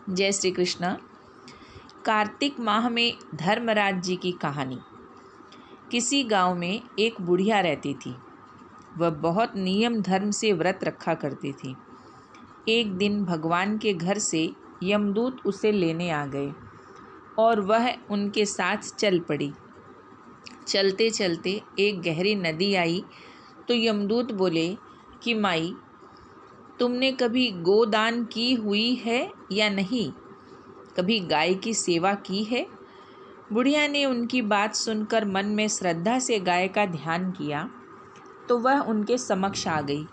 जय श्री कृष्ण। कार्तिक माह में धर्मराज जी की कहानी। किसी गांव में एक बुढ़िया रहती थी। वह बहुत नियम धर्म से व्रत रखा करती थी। एक दिन भगवान के घर से यमदूत उसे लेने आ गए और वह उनके साथ चल पड़ी। चलते चलते एक गहरी नदी आई तो यमदूत बोले कि माई, तुमने कभी गोदान की हुई है या नहीं? कभी गाय की सेवा की है? बुढ़िया ने उनकी बात सुनकर मन में श्रद्धा से गाय का ध्यान किया तो वह उनके समक्ष आ गई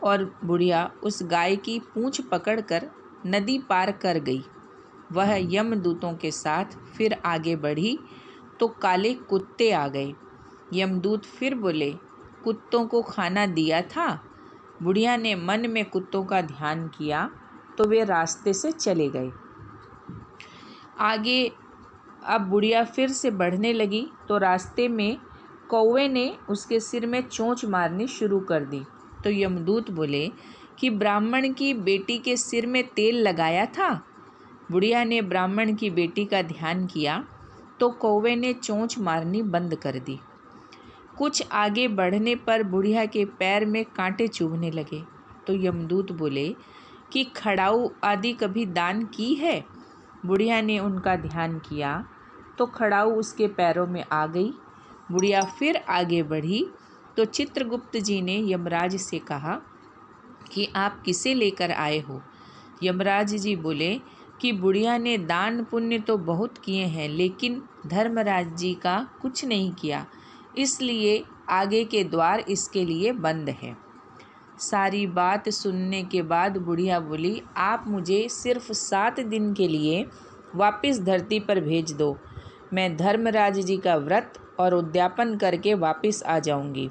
और बुढ़िया उस गाय की पूंछ पकड़कर नदी पार कर गई। वह यमदूतों के साथ फिर आगे बढ़ी तो काले कुत्ते आ गए। यमदूत फिर बोले, कुत्तों को खाना दिया था? बुढ़िया ने मन में कुत्तों का ध्यान किया तो वे रास्ते से चले गए। आगे अब बुढ़िया फिर से बढ़ने लगी तो रास्ते में कौवे ने उसके सिर में चोंच मारनी शुरू कर दी। तो यमदूत बोले कि ब्राह्मण की बेटी के सिर में तेल लगाया था? बुढ़िया ने ब्राह्मण की बेटी का ध्यान किया तो कौवे ने चोंच मारनी बंद कर दी। कुछ आगे बढ़ने पर बुढ़िया के पैर में कांटे चुभने लगे तो यमदूत बोले कि खड़ाऊ आदि कभी दान की है? बुढ़िया ने उनका ध्यान किया तो खड़ाऊ उसके पैरों में आ गई। बुढ़िया फिर आगे बढ़ी तो चित्रगुप्त जी ने यमराज से कहा कि आप किसे लेकर आए हो? यमराज जी बोले कि बुढ़िया ने दान पुण्य तो बहुत किए हैं लेकिन धर्मराज जी का कुछ नहीं किया, इसलिए आगे के द्वार इसके लिए बंद है। सारी बात सुनने के बाद बुढ़िया बोली, आप मुझे सिर्फ 7 दिन के लिए वापस धरती पर भेज दो। मैं धर्मराज जी का व्रत और उद्यापन करके वापस आ जाऊंगी।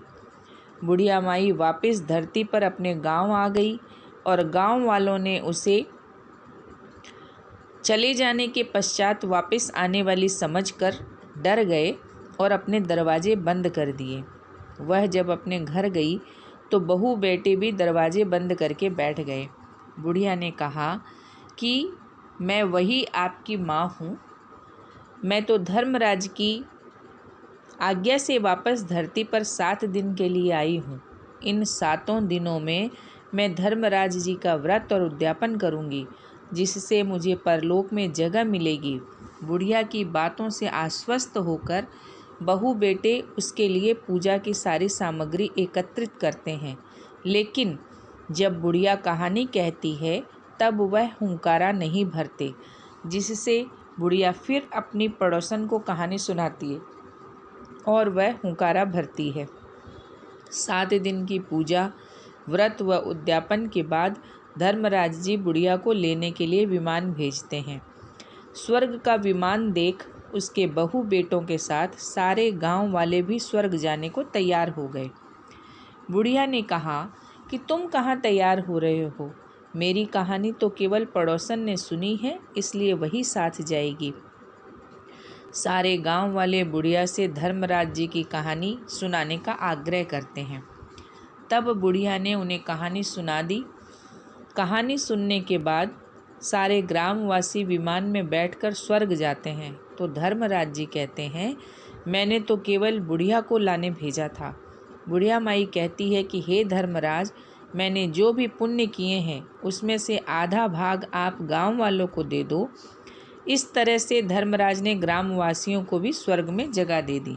बुढ़िया माई वापस धरती पर अपने गांव आ गई और गांव वालों ने उसे चले जाने के पश्चात वापस आने वाली समझकर डर गए और अपने दरवाजे बंद कर दिए। वह जब अपने घर गई तो बहू बेटे भी दरवाजे बंद करके बैठ गए। बुढ़िया ने कहा कि मैं वही आपकी माँ हूँ। मैं तो धर्मराज की आज्ञा से वापस धरती पर 7 दिन के लिए आई हूँ। इन 7 दिनों में मैं धर्मराज जी का व्रत और उद्यापन करूँगी, जिससे मुझे परलोक में जगह मिलेगी। बुढ़िया की बातों से आश्वस्त होकर बहू बेटे उसके लिए पूजा की सारी सामग्री एकत्रित करते हैं, लेकिन जब बुढ़िया कहानी कहती है तब वह हुंकारा नहीं भरते, जिससे बुढ़िया फिर अपनी पड़ोसन को कहानी सुनाती है और वह हुंकारा भरती है। 7 दिन की पूजा, व्रत व उद्यापन के बाद धर्मराज जी बुढ़िया को लेने के लिए विमान भेजते हैं। स्वर्ग का विमान देख उसके बहू बेटों के साथ सारे गांव वाले भी स्वर्ग जाने को तैयार हो गए। बुढ़िया ने कहा कि तुम कहाँ तैयार हो रहे हो? मेरी कहानी तो केवल पड़ोसन ने सुनी है, इसलिए वही साथ जाएगी। सारे गांव वाले बुढ़िया से धर्मराज जी की कहानी सुनाने का आग्रह करते हैं। तब बुढ़िया ने उन्हें कहानी सुना दी। कहानी सुनने के बाद सारे ग्रामवासी विमान में बैठकर स्वर्ग जाते हैं तो धर्मराज जी कहते हैं, मैंने तो केवल बुढ़िया को लाने भेजा था। बुढ़िया माई कहती है कि हे धर्मराज, मैंने जो भी पुण्य किए हैं उसमें से आधा भाग आप गांव वालों को दे दो। इस तरह से धर्मराज ने ग्रामवासियों को भी स्वर्ग में जगह दे दी।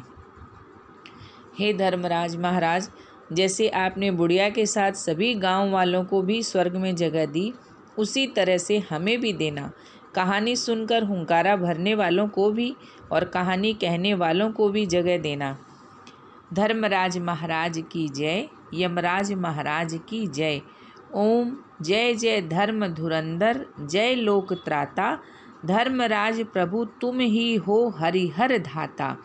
हे धर्मराज महाराज, जैसे आपने बुढ़िया के साथ सभी गांव वालों को भी स्वर्ग में जगह दी, उसी तरह से हमें भी देना। कहानी सुनकर हुंकारा भरने वालों को भी और कहानी कहने वालों को भी जगह देना। धर्मराज महाराज की जय। यमराज महाराज की जय। ओम जय जय धर्म धुरंधर, जय लोक त्राता। धर्मराज प्रभु तुम ही हो हरिहर धाता।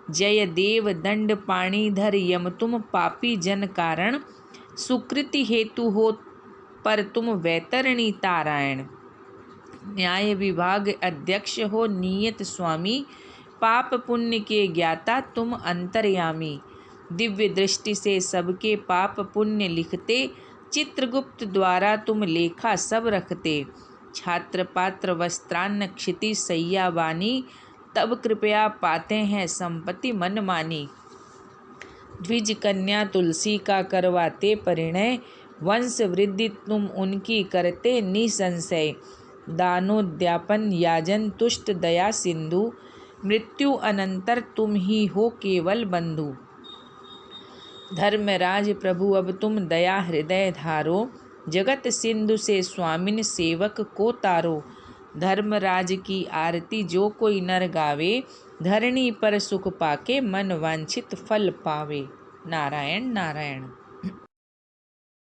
जय देव दंड पाणिधर, यम तुम पापी जन कारण। सुकृति हेतु हो पर तुम वैतरणी तारायण। न्याय विभाग अध्यक्ष हो नियत स्वामी, पाप पुण्य के ज्ञाता तुम अंतर्यामी। दिव्य दृष्टि से सबके पाप पुण्य लिखते, चित्रगुप्त द्वारा तुम लेखा सब रखते। छात्र पात्र वस्त्रान्न क्षिति सैयावानी, तब कृपया पाते हैं संपत्ति मन मानी। द्विज कन्या तुलसी का करवाते परिणय, वंश वृद्धि तुम उनकी करते निसंशय। दानोद्यापन याजन तुष्ट दया सिंधु, मृत्यु अनंतर तुम ही हो केवल बंधु। धर्मराज प्रभु अब तुम दया हृदय धारो, जगत सिंधु से स्वामिन सेवक को तारो। धर्मराज की आरती जो कोई नर गावे, धरणी पर सुख पाके मन वांछित फल पावे। नारायण नारायण।